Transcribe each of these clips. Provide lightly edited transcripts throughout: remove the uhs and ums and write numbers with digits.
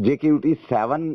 JKUT7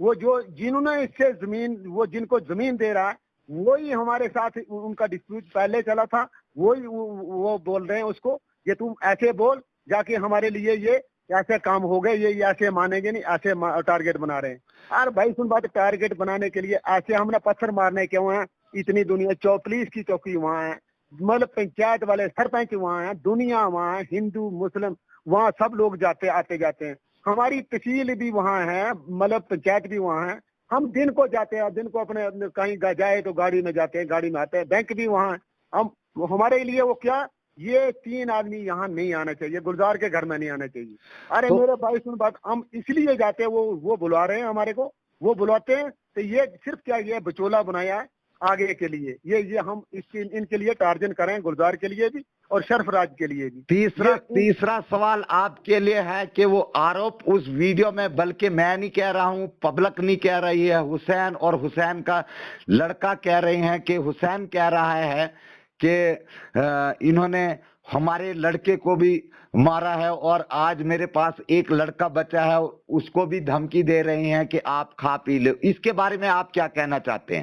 وہ جو جنہوں نے اس سے زمین, وہ جن کو زمین دے رہا ہے وہی ہمارے ساتھ ان کا ڈسپیوٹ پہلے چلا تھا, وہی وہ بول رہے ہیں اس کو یہ تم ایسے بول جا کے ہمارے لیے یہ ایسے کام ہو گئے, یہ ایسے مانیں گے نہیں, ایسے ٹارگیٹ بنا رہے ہیں. اور بھائی سن بات, ٹارگیٹ بنانے کے لیے ایسے ہم نے پتھر مارنے کیوں ہیں, اتنی دنیا, پولیس کی چوکی وہاں ہے, مطلب پنچایت والے سرپنچ وہاں ہیں, دنیا وہاں ہے, ہندو مسلم وہاں سب لوگ جاتے آتے جاتے ہیں, ہماری تحصیل بھی وہاں ہے, مطلب پنچایت بھی وہاں ہے, ہم دن کو جاتے ہیں, دن کو اپنے کہیں جائے تو گاڑی میں جاتے ہیں, گاڑی میں آتے ہیں, بینک بھی وہاں ہے. ہم ہمارے لیے وہ کیا, یہ 3 آدمی یہاں نہیں آنا چاہیے, گلزار کے گھر میں نہیں آنا چاہیے. ارے میرے بھائی سن بات, ہم اس لیے جاتے ہیں, وہ بلا رہے ہیں ہمارے کو, وہ بلاتے ہیں تو یہ صرف کیا یہ بچولا بنایا ہے آگے کے لیے, یہ ہم ان کے لیے ٹارجن کریں, گلزار کے لیے بھی اور شرف راج کے لیے بھی. تیسرا سوال آپ کے لیے ہے کہ وہ آروپ اس ویڈیو میں, بلکہ میں نہیں کہہ رہا ہوں, پبلک نہیں کہہ رہی ہے, حسین اور حسین کا لڑکا کہہ رہے ہیں کہ حسین کہہ رہا ہے کہ انہوں نے ہمارے لڑکے کو بھی مارا ہے اور آج میرے پاس ایک لڑکا بچا ہے, اس کو بھی دھمکی دے رہے ہیں کہ آپ کھا پی لو. اس کے بارے میں آپ کیا کہنا چاہتے ہیں؟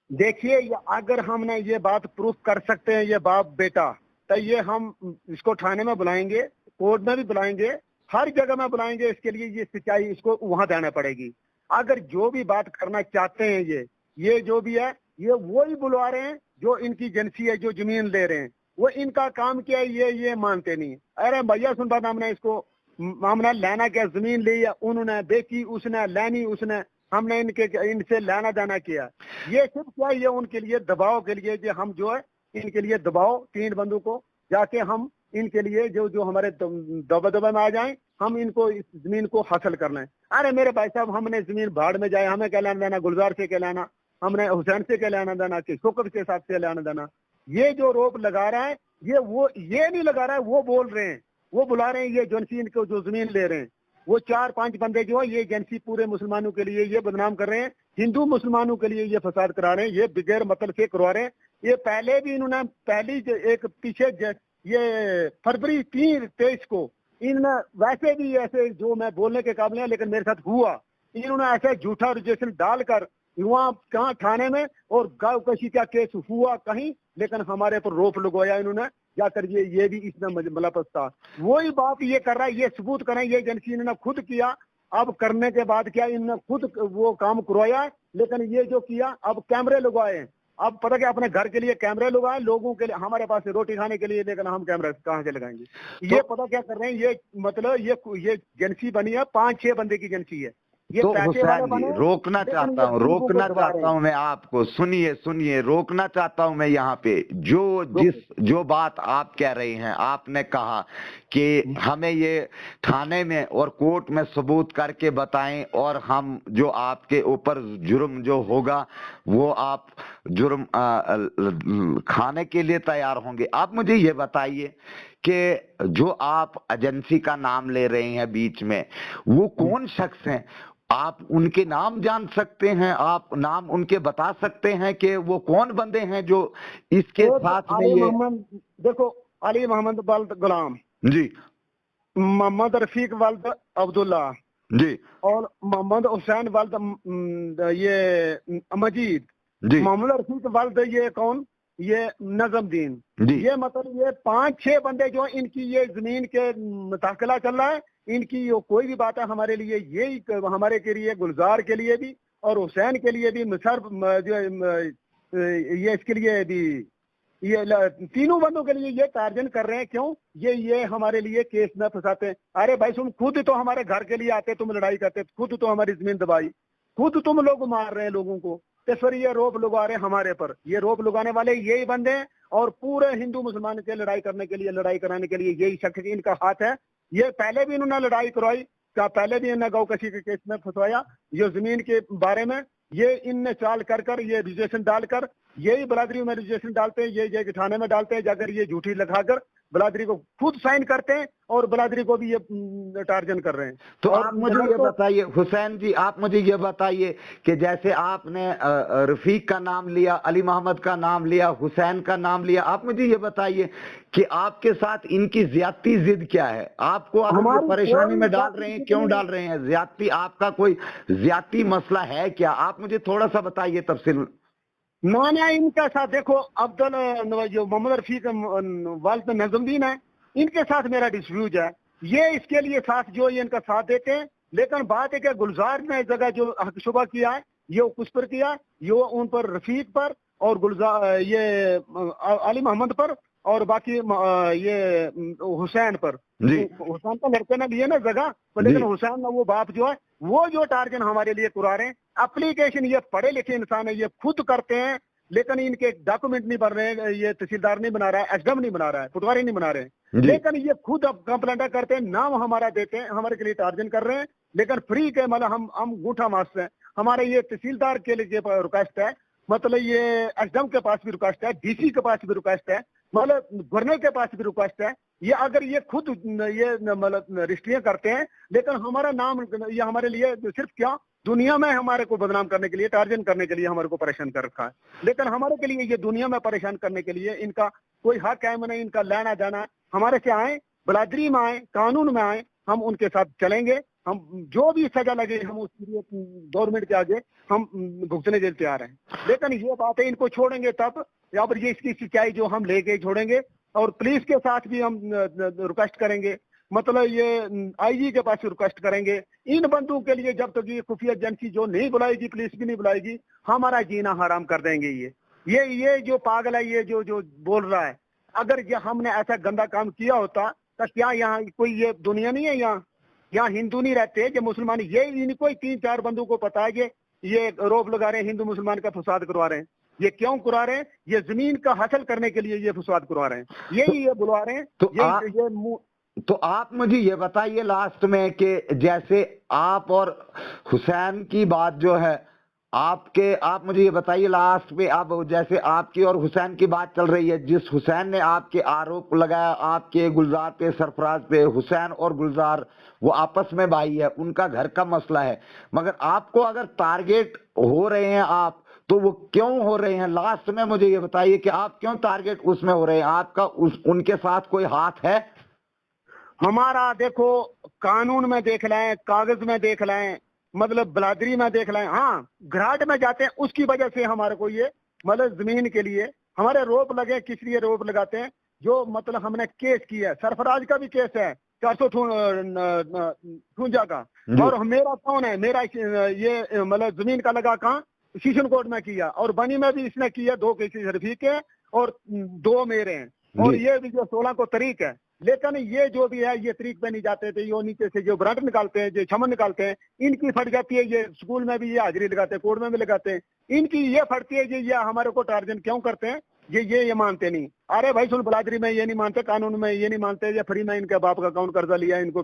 دیکھیے, اگر ہم نے یہ بات پروف کر سکتے ہیں یہ باپ بیٹا, تو یہ ہم اس کو تھانے میں بلائیں گے, کورٹ میں بھی بلائیں گے, ہر جگہ میں بلائیں گے. اس کے لیے یہ سچائی اس کو وہاں دینا پڑے گی. اگر جو بھی بات کرنا چاہتے ہیں یہ جو بھی ہے, یہ وہی بلوا رہے ہیں جو ان کی ایجنسی ہے, جو زمین لے رہے ہیں, وہ ان کا کام کیا ہے یہ مانتے نہیں. ارے بھیا سن بات, ہم نے اس کو, ہم نے لینا کیا, زمین لی ہے, انہوں نے بیچی, اس نے لینی, اس نے, ہم نے ان سے لینا دینا کیا. یہ صرف کیا, یہ ان کے لیے دباؤ کے لیے, جو ہم جو ہے ان کے لیے دباؤ 3 بندوں کو جا کے ہم ان کے لیے جو ہمارے دبا میں آ جائیں, ہم ان کو اس زمین کو حاصل کر لیں. ارے میرے بھائی صاحب, ہم نے زمین بھاڑ میں جائے, ہمیں کیا لینا دینا, گلزار سے کیا لینا, ہم نے حسین سے کیا لینا دینا, کہ شوکت کے ساتھ سے لینا دینا. یہ جو روپ لگا رہا ہے یہ نہیں لگا رہا ہے, وہ بول رہے ہیں, وہ بلا رہے ہیں, یہ ایجنسی ان کو جو زمین لے رہے ہیں, وہ 4-5 بندے جو ہے, یہ ایجنسی پورے مسلمانوں کے لیے یہ بدنام کر رہے ہیں, ہندو مسلمانوں کے لیے یہ فساد کرا رہے ہیں, یہ بغیر مطلب سے کروا رہے ہیں. یہ پہلے بھی انہوں نے پہلی ایک پیچھے یہ فروری 23 کو ان میں ویسے بھی ایسے جو میں بولنے کے قابل ہیں, لیکن میرے ساتھ ہوا, انہوں نے ایسے جھوٹا رجسٹریشن ڈال کر وہاں کہاں تھانے میں, اور گاؤں کشی کا کیس ہوا کہیں, لیکن ہمارے پر روپ لگوایا انہوں نے جا کر. یہ بھی اس میں ملوث تھا. وہی بات یہ کر رہا ہے, یہ ثبوت کریں, یہ ایجنسی انہوں نے خود کیا. اب کرنے کے بعد کیا, انہوں نے خود وہ کام کروایا, لیکن یہ جو کیا اب کیمرے لگوائے ہیں. اب پتہ کیا, اپنے گھر کے لیے کیمرے لگائے, لوگوں کے لیے, ہمارے پاس روٹی کھانے کے لیے, لیکن ہم کیمرے کہاں سے لگائیں گے. یہ پتہ کیا کر رہے ہیں, یہ مطلب یہ ایجنسی بنی ہے, 5-6 بندے کی ایجنسی ہے. تو حسین جی, روکنا چاہتا ہوں میں آپ کو, سنیے, روکنا چاہتا ہوں میں یہاں پہ. جو بات آپ کہہ رہے ہیں, آپ نے کہا کہ ہمیں یہ تھانے میں اور کورٹ میں ثبوت کر کے بتائیں, اور ہم جو آپ کے اوپر جرم جو ہوگا وہ آپ جرم کھانے کے لیے تیار ہوں گے. آپ مجھے یہ بتائیے کہ جو آپ ایجنسی کا نام لے رہے ہیں بیچ میں, وہ کون شخص ہیں؟ آپ ان کے نام جان سکتے ہیں, آپ نام ان کے بتا سکتے ہیں کہ وہ کون بندے ہیں جو اس کے ساتھ میں یہ. دیکھو, علی محمد ولد غلام جی, محمد رفیق ولد عبداللہ جی, اور محمد حسین ولد یہ مجید جی, محمد رفیق ولد یہ کون, یہ نظم دین. یہ مطلب یہ 5-6 بندے جو ان کی یہ زمین کے متاخلہ چل رہا ہے, ان کی کوئی بھی بات ہے ہمارے لیے, یہی ہمارے کے لیے, گلزار کے لیے بھی اور حسین کے لیے بھی, مصرف یہ اس کے لیے بھی, یہ 3 بندوں کے لیے یہ ٹارجن کر رہے ہیں. کیوں, یہ ہمارے لیے کیس میں پھنساتے ہیں. ارے بھائی تم خود تو ہمارے گھر کے لیے آتے, تم لڑائی کرتے, خود تو ہماری زمین دبائی, خود تم لوگ مار رہے ہیں لوگوں کو, تو پھر یہ روپ لگا رہے ہیں ہمارے پر. یہ روپ لگانے والے یہی بندے ہیں, اور پورے ہندو مسلمان کے لڑائی کرنے کے لیے, لڑائی کرانے کے لیے یہی شخص ان کا ہاتھ ہے. یہ پہلے بھی انہوں نے لڑائی کروائی, پہلے بھی انہوں نے گاؤں کشی کے کیس میں پھنسوایا. یہ زمین کے بارے میں یہ ان نے چال کر یہ رجسٹریشن ڈال کر, یہی برادری میں رجسٹریشن ڈالتے ہیں, یہ تھانے میں ڈالتے ہیں, جا کر یہ جھوٹی لگا کر برادری کو خود سائن کرتے ہیں, اور بلادری کو بھی یہ ٹارجن کر رہے ہیں. تو آپ مجھے یہ بتائیے حسین جی، آپ مجھے یہ بتائیے کہ جیسے آپ نے رفیق کا نام لیا، علی محمد کا نام لیا، حسین کا نام لیا، آپ مجھے یہ بتائیے کہ آپ کے ساتھ ان کی زیادتی ضد کیا ہے؟ آپ کو اگر یہ پریشانی میں ڈال رہے ہیں، کیوں ڈال رہے ہیں؟ زیادتی، آپ کا کوئی زیادتی مسئلہ ہے کیا؟ آپ مجھے تھوڑا سا بتائیے تفصیل. نانا ان کا ساتھ دیکھو، جو محمد رفیق والد نظم الدین ہے، ان کے ساتھ میرا ڈسپیوٹ ہے. یہ اس کے لیے ساتھ جو یہ ان کا ساتھ دیتے ہیں، لیکن بات ہے کہ گلزار نے اس جگہ جو حق شبہ کیا ہے یہ کس پر کیا ہے؟ یہ ان پر رفیق پر اور گلزار یہ علی محمد پر اور باقی یہ حسین پر. حسین کا لڑکے نے لیے نا جگہ، لیکن حسین نے وہ باپ جو ہے وہ جو ٹارجن ہمارے لیے کرا رہے ہیں. اپلیکیشن یہ پڑھے لکھے انسان ہے، یہ خود کرتے ہیں، لیکن ان کے ڈاکومنٹ نہیں بن رہے ہیں. یہ تحصیلدار نہیں بنا رہا ہے، ایس ڈی ایم نہیں بنا رہا ہے، پٹواری نہیں بنا رہے ہیں، لیکن یہ خود اب کمپلینٹ کرتے ہیں، نام ہمارا دیتے ہیں، ہمارے کے لیے ٹارجن کر رہے ہیں. لیکن فری کے مطلب ہم گوٹھا ماستے ہیں. ہمارے یہ تحصیلدار کے لیے ریکویسٹ ہے، مطلب یہ ایس ڈی ایم کے پاس بھی ریکویسٹ ہے، ڈی سی کے پاس بھی ریکویسٹ ہے، مطلب گورنر کے پاس بھی ریکویسٹ ہے. یہ اگر یہ خود یہ مطلب رجسٹریاں کرتے ہیں، لیکن ہمارا نام یہ ہمارے لیے صرف کیا دنیا میں ہمارے کو بدنام کرنے کے لیے، ٹارجن کرنے کے لیے ہمارے کو پریشان کر رکھا ہے. لیکن ہمارے کے لیے یہ دنیا میں پریشان کرنے کے لیے ان کا کوئی حق ہے نہیں، ان کا لینا جانا. ہمارے سے آئیں، بلادری میں آئیں، قانون میں آئیں، ہم ان کے ساتھ چلیں گے. ہم جو بھی سزا لگے ہم اس لیے گورنمنٹ کے آگے ہم بھگتنے کے لیے تیار ہیں. لیکن یہ بات ہے ان کو چھوڑیں گے تب، یا پھر یہ اس کی سچائی جو ہم لے کے چھوڑیں گے. اور پولیس کے ساتھ بھی ہم ریکویسٹ کریں گے، مطلب یہ آئی جی کے پاس ریکویسٹ کریں گے. ان بندوں کے لیے جب تک یہ خفیہ ایجنسی جو نہیں بلائے گی، پولیس بھی نہیں بلائے گی، ہمارا جینا حرام کر دیں گے. یہ جو پاگل ہے، یہ جو بول رہا ہے، اگر یہ ہم نے ایسا گندا کام کیا ہوتا تو کیا یہاں کوئی یہ دنیا نہیں ہے؟ یہاں ہندو نہیں رہتے کہ مسلمان؟ یہ ان کو 3-4 بندوں کو پتا ہے کہ یہ روپ لگا رہے ہیں، ہندو مسلمان کا فساد کروا رہے ہیں. یہ کیوں کروا رہے ہیں؟ یہ زمین کا حاصل کرنے کے لیے یہ فساد کروا رہے ہیں، یہی یہ بلوا رہے ہیں. تو آپ مجھے یہ بتائیے لاسٹ میں کہ جیسے آپ اور حسین کی بات جو ہے، آپ مجھے یہ بتائیے لاسٹ پہ، اب جیسے آپ کی اور حسین کی بات چل رہی ہے، جس حسین نے آپ کے آروپ لگایا آپ کے گلزار پہ، سرفراز پہ، حسین اور گلزار وہ آپس میں بھائی ہے، ان کا گھر کا مسئلہ ہے، مگر آپ کو اگر ٹارگیٹ ہو رہے ہیں آپ، تو وہ کیوں ہو رہے ہیں؟ لاسٹ میں مجھے یہ بتائیے کہ آپ کیوں ٹارگیٹ اس میں ہو رہے ہیں؟ آپ کا ان کے ساتھ کوئی ہاتھ ہے؟ ہمارا دیکھو، قانون میں دیکھ لیں، کاغذ میں دیکھ لیں، مطلب بلادری میں دیکھ لیں. ہاں گھراٹ میں جاتے ہیں، اس کی وجہ سے ہمارے کو یہ مطلب زمین کے لیے ہمارے روپ لگے. کس لیے روپ لگاتے ہیں؟ جو مطلب ہم نے کیس کیا ہے، سرفراز کا بھی کیس ہے 458 کا. اور میرا کون ہے؟ میرا یہ مطلب زمین کا لگا کہاں؟ سیشن کوٹ میں کیا، اور بنی میں بھی اس نے کیا. 2 کیسز رفیق ہے اور 2 میرے ہیں. اور یہ بھی جو 16 کو طریق ہے. لیکن یہ جو بھی ہے یہ طریق پہ نہیں جاتے تھے، یہ نیچے سے جو برانٹ نکالتے ہیں، جو چھمن نکالتے ہیں، ان کی پھٹ جاتی ہے. یہ اسکول میں بھی یہ حاضری لگاتے ہیں، کورٹ میں بھی لگاتے ہیں، ان کی یہ پھٹتی ہے. یہ ہمارے کو ٹارجن کیوں کرتے ہیں؟ یہ مانتے نہیں. ارے بھائی سن، بلادری میں یہ نہیں مانتے، قانون میں یہ نہیں مانتے. یہ فری میں ان کے باپ کا اکاؤنٹ قرضہ لیا، ان کو